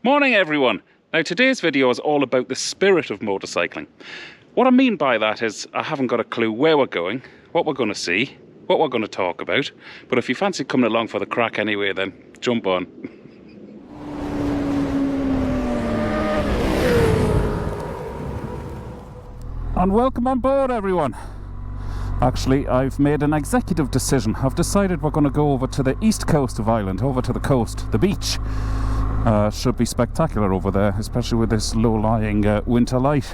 Morning everyone! Now today's video is all about the spirit of motorcycling. What I mean by that is I haven't got a clue where we're going, what we're going to see, what we're going to talk about, but if you fancy coming along for the crack anyway, then jump on. And welcome on board everyone! Actually, I've made an executive decision. I've decided we're going to go over to the east coast of Ireland, over to the coast, the beach. Should be spectacular over there, especially with this low-lying winter light.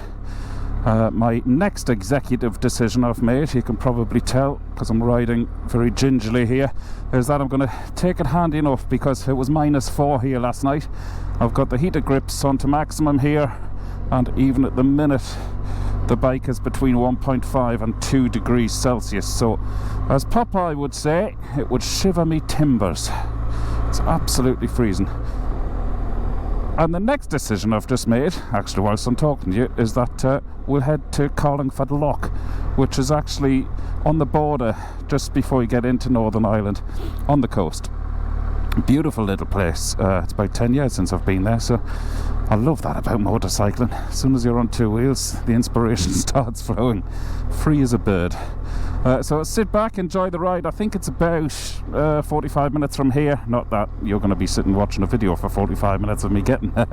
My next executive decision I've made, you can probably tell because I'm riding very gingerly here, is that I'm going to take it handy enough because it was -4 here last night. I've got the heated grips on to maximum here, and even at the minute the bike is between 1.5 and 2 degrees Celsius, so as Popeye would say, it would shiver me timbers. It's absolutely freezing. And the next decision I've just made, actually whilst I'm talking to you, is that we'll head to Carlingford Lough, which is actually on the border just before you get into Northern Ireland, on the coast. Beautiful little place. It's about 10 years since I've been there, so I love that about motorcycling. As soon as you're on two wheels, the inspiration starts flowing. Free as a bird. So sit back, enjoy the ride. I think it's about 45 minutes from here. Not that you're going to be sitting watching a video for 45 minutes of me getting there.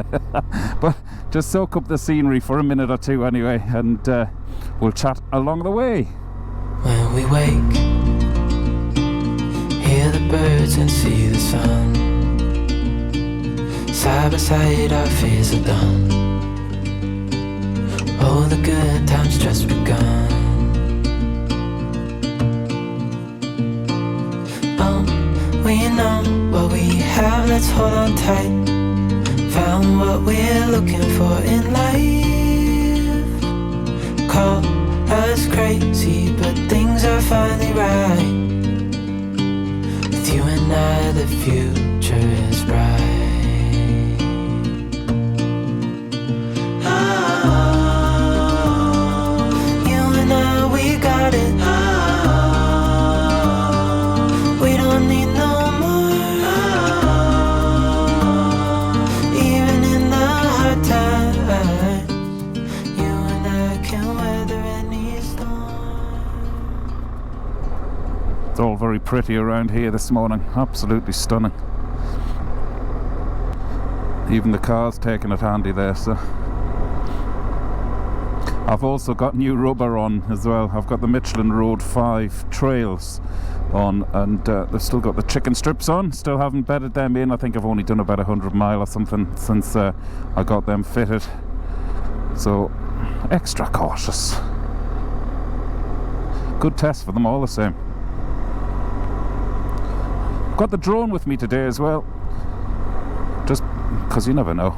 But just soak up the scenery for a minute or two anyway, and we'll chat along the way. When we wake, hear the birds and see the sun. Side by side our fears are done. Oh, the good times just begun. We know what we have, let's hold on tight. Found what we're looking for in life. Call us crazy, but things are finally right. With you and I, the future is bright. Oh, you and I, we got it. It's all very pretty around here this morning, absolutely stunning. Even the car's taking it handy there, so. I've also got new rubber on as well. I've got the Michelin Road 5 trails on, and they've still got the chicken strips on. Still haven't bedded them in. I think I've only done about 100 mile or something since I got them fitted. So, extra cautious. Good test for them all the same. Got the drone with me today as well, just because you never know.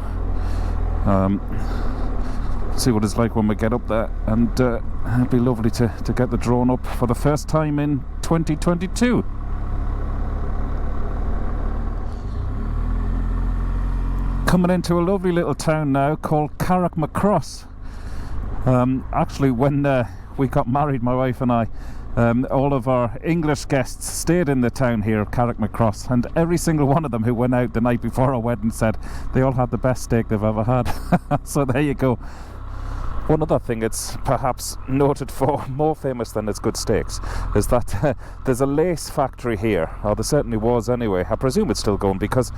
See what it's like when we get up there, and it'd be lovely to get the drone up for the first time in 2022. Coming into a lovely little town now called Carrickmacross. Actually, when we got married, my wife and I, all of our English guests stayed in the town here of Carrickmacross, and every single one of them who went out the night before our wedding said they all had the best steak they've ever had. So there you go. One other thing it's perhaps noted for, more famous than its good steaks, is that there's a lace factory here, or there certainly was anyway. I presume it's still going because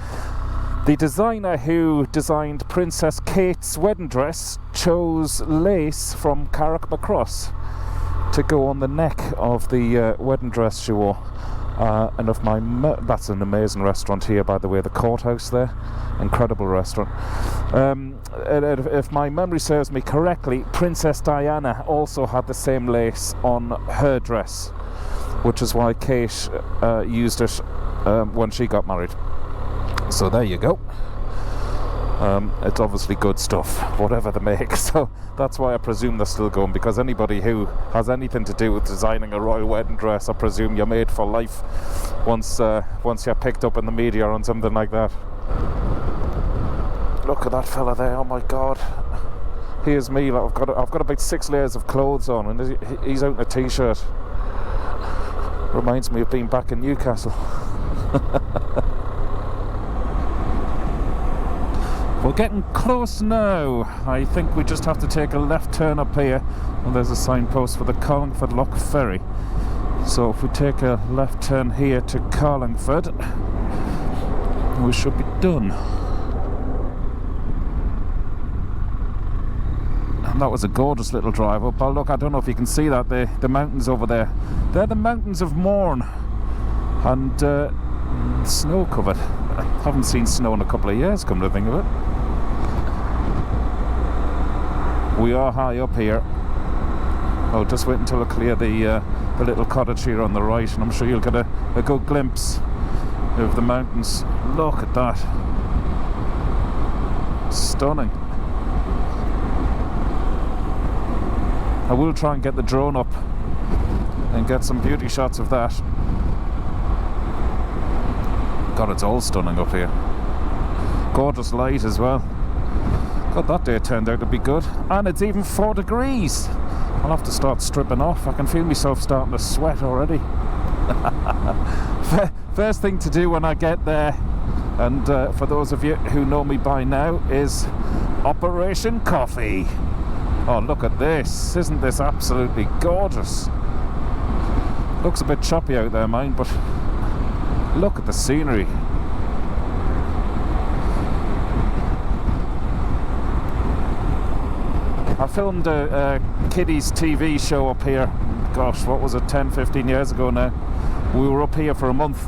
the designer who designed Princess Kate's wedding dress chose lace from Carrickmacross to go on the neck of the wedding dress she wore. And if that's an amazing restaurant here, by the way, the Courthouse there, incredible restaurant. If my memory serves me correctly, Princess Diana also had the same lace on her dress, which is why Kate used it when she got married. So there you go. It's obviously good stuff, whatever they make, so that's why I presume they're still going, because anybody who has anything to do with designing a royal wedding dress, I presume you're made for life once you're picked up in the media on something like that. Look at that fella there, oh my god. Here's me, like, I've got about 6 layers of clothes on, and he's out in a t-shirt. Reminds me of being back in Newcastle. We're getting close now. I think we just have to take a left turn up here, and there's a signpost for the Carlingford Lough ferry. So if we take a left turn here to Carlingford, we should be done. And that was a gorgeous little drive up. Oh look, I don't know if you can see that, the mountains over there. They're the mountains of Mourne, and snow covered. I haven't seen snow in a couple of years, come to think of it. We are high up here. Oh, just wait until I clear the little cottage here on the right, and I'm sure you'll get a good glimpse of the mountains. Look at that. Stunning. I will try and get the drone up and get some beauty shots of that. God, it's all stunning up here. Gorgeous light as well. God, that day turned out to be good. And it's even 4 degrees. I'll have to start stripping off. I can feel myself starting to sweat already. First thing to do when I get there, and for those of you who know me by now, is Operation Coffee. Oh, look at this. Isn't this absolutely gorgeous? Looks a bit choppy out there, mind, but look at the scenery. I filmed a kiddies TV show up here. Gosh, what was it, 10-15 years ago now. We were up here for a month,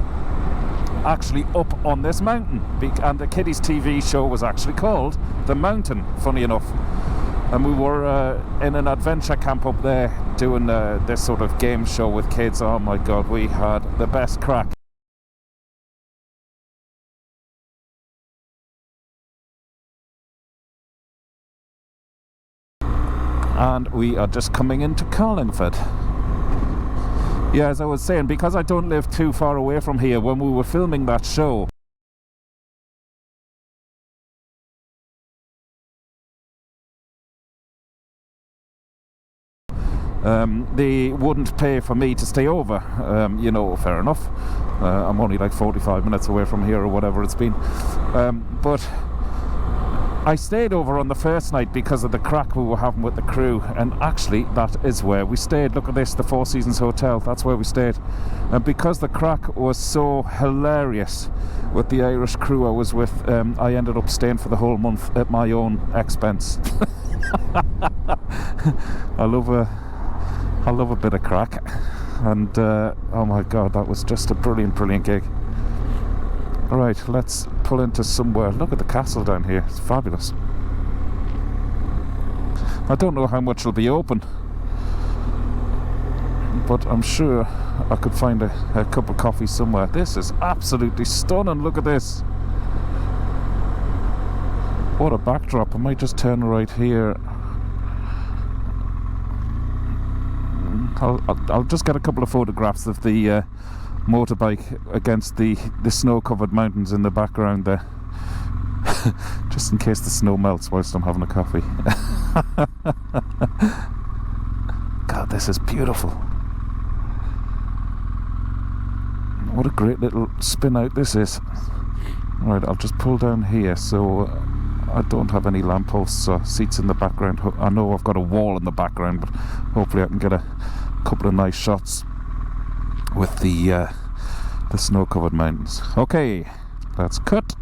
actually up on this mountain, and the kiddies TV show was actually called The Mountain, funny enough. And we were in an adventure camp up there doing this sort of game show with kids. Oh my God, we had the best crack. And we are just coming into Carlingford. Yeah, as I was saying, because I don't live too far away from here, when we were filming that show, they wouldn't pay for me to stay over. You know, fair enough. I'm only like 45 minutes away from here or whatever it's been. But I stayed over on the first night because of the crack we were having with the crew, and actually that is where we stayed. Look at this, the Four Seasons Hotel, that's where we stayed. And because the crack was so hilarious with the Irish crew I was with, I ended up staying for the whole month at my own expense. I love a bit of crack, and oh my God, that was just a brilliant gig. Alright, let's pull into somewhere. Look at the castle down here, it's fabulous. I don't know how much will be open, but I'm sure I could find a cup of coffee somewhere. This is absolutely stunning, look at this. What a backdrop. I might just turn right here. I'll just get a couple of photographs of the motorbike against the snow-covered mountains in the background there. Just in case the snow melts whilst I'm having a coffee. God, this is beautiful. What a great little spin out this is. Right, I'll just pull down here so I don't have any lampposts or seats in the background. I know I've got a wall in the background, but hopefully I can get a couple of nice shots with the snow-covered mountains. Okay, let's cut.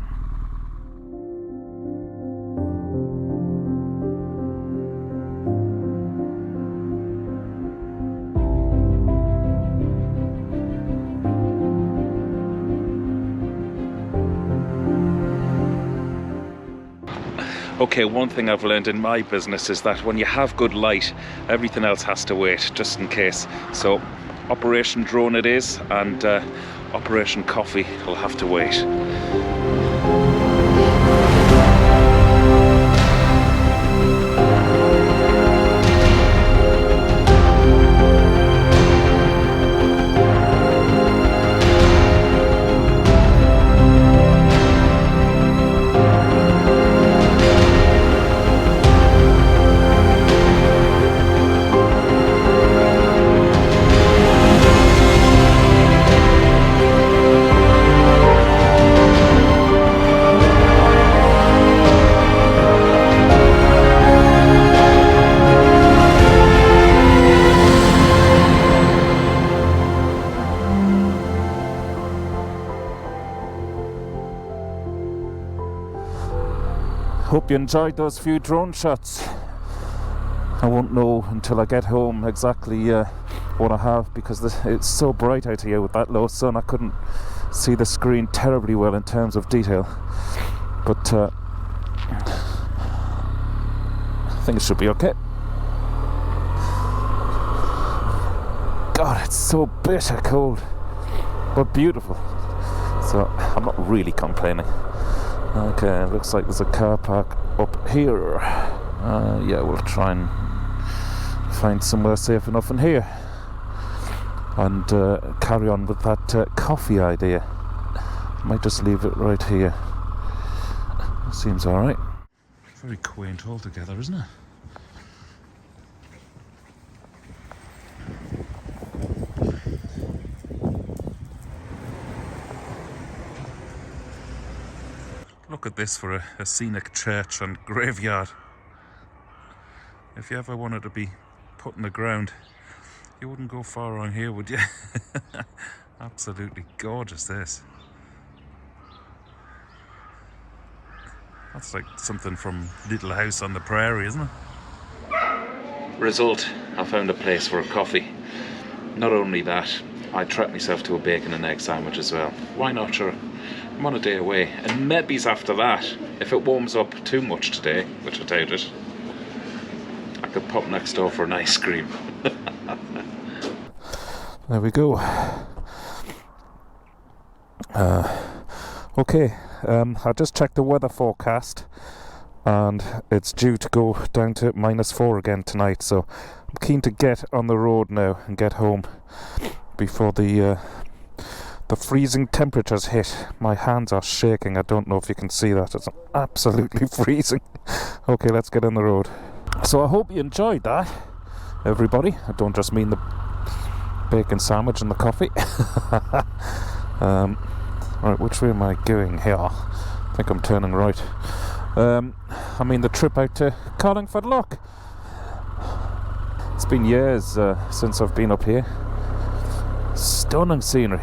Okay, one thing I've learned in my business is that when you have good light, everything else has to wait, just in case. So, Operation Drone it is, and Operation Coffee will have to wait. Hope you enjoyed those few drone shots. I won't know until I get home exactly what I have, because it's so bright out here with that low sun. I couldn't see the screen terribly well in terms of detail, but I think it should be okay. God, it's so bitter cold, but beautiful, so I'm not really complaining. Okay, looks like there's a car park up here. Yeah, we'll try and find somewhere safe enough in here and carry on with that coffee idea. Might just leave it right here. Seems alright. Very quaint altogether, isn't it? Look at this for a scenic church and graveyard. If you ever wanted to be put in the ground, you wouldn't go far on here, would you? Absolutely gorgeous, this. That's like something from Little House on the Prairie, isn't it? Result, I found a place for a coffee. Not only that, I treated myself to a bacon and egg sandwich as well. Why not, sure? I'm on a day away, and maybe's after that, if it warms up too much today, which I doubt it, I could pop next door for an ice cream. There we go. Okay, I just checked the weather forecast, and it's due to go down to -4 again tonight, so I'm keen to get on the road now and get home before the freezing temperatures hit. My hands are shaking. I don't know if you can see that. It's absolutely freezing. Okay, let's get on the road. So I hope you enjoyed that, everybody. I don't just mean the bacon sandwich and the coffee. Right, which way am I going here? I think I'm turning right. I mean the trip out to Carlingford Lough. It's been years since I've been up here. Stunning scenery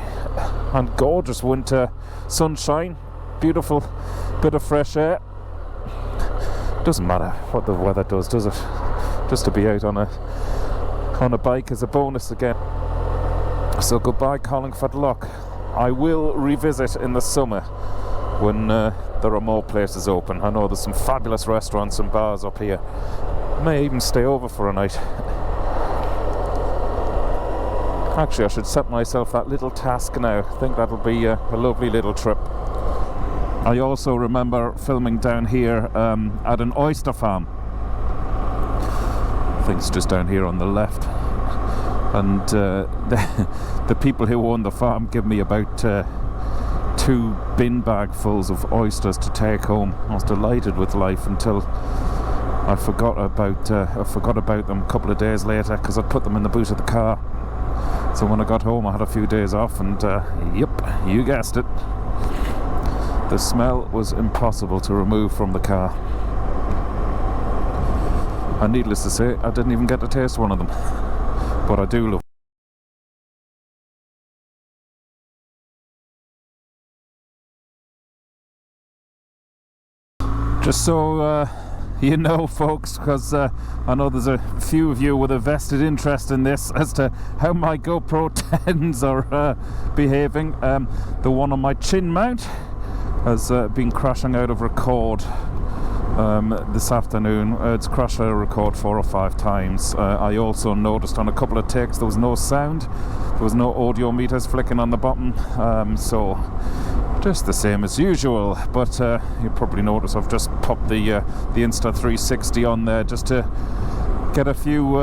and gorgeous winter sunshine, beautiful bit of fresh air. Doesn't matter what the weather does it? Just to be out on a bike is a bonus again. So goodbye Carlingford Lough. I will revisit in the summer when there are more places open. I know there's some fabulous restaurants and bars up here. May even stay over for a night. Actually, I should set myself that little task now. I think that'll be a lovely little trip. I also remember filming down here at an oyster farm. I think it's just down here on the left. And the people who own the farm give me about 2 bin bagfuls of oysters to take home. I was delighted with life until I forgot about them a couple of days later, because I'd put them in the boot of the car. So when I got home I had a few days off, and yep, you guessed it, the smell was impossible to remove from the car. And needless to say, I didn't even get to taste one of them. But I do love. Just so you know, folks, because I know there's a few of you with a vested interest in this as to how my GoPro 10s are behaving. The one on my chin mount has been crashing out of record this afternoon. It's crashed out of record 4 or 5 times. I also noticed on a couple of takes there was no sound, there was no audio meters flicking on the bottom, so just the same as usual. But you probably notice I've just popped the Insta 360 on there just to get a few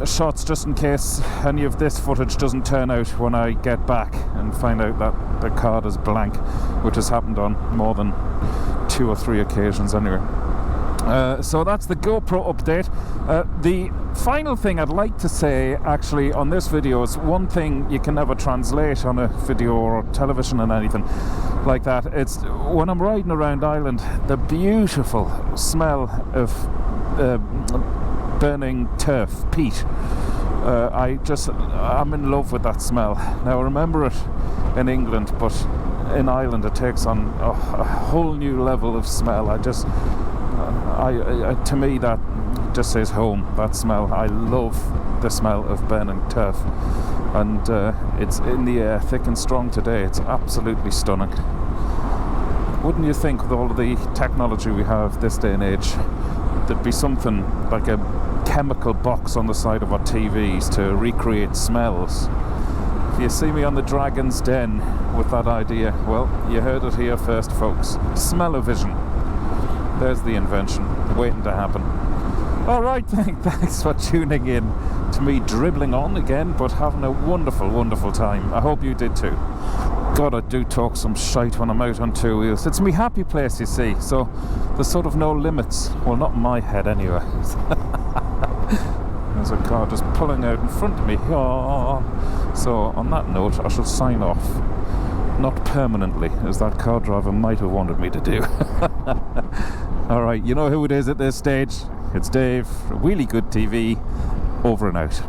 shots, just in case any of this footage doesn't turn out when I get back and find out that the card is blank, which has happened on more than 2 or 3 occasions anyway. So that's the GoPro update. The final thing I'd like to say actually on this video is one thing you can never translate on a video or television and anything like that. It's when I'm riding around Ireland, the beautiful smell of burning turf, peat. I'm in love with that smell. Now I remember it in England, but in Ireland it takes on a whole new level of smell. I just To me that just says home, that smell. I love the smell of burning turf, and it's in the air thick and strong today. It's absolutely stunning. Wouldn't you think, with all of the technology we have this day and age, there'd be something like a chemical box on the side of our TVs to recreate smells? If you see me on the Dragon's Den with that idea, well, you heard it here first, folks. Smell-o-vision. There's the invention, waiting to happen. Alright, thanks for tuning in to me dribbling on again, but having a wonderful, wonderful time. I hope you did too. God, I do talk some shite when I'm out on two wheels. It's me happy place, you see, so there's sort of no limits. Well, not in my head anyway. There's a car just pulling out in front of me. Oh. So on that note, I shall sign off. Not permanently, as that car driver might have wanted me to do. Alright, you know who it is at this stage. It's Dave, Really Good TV, over and out.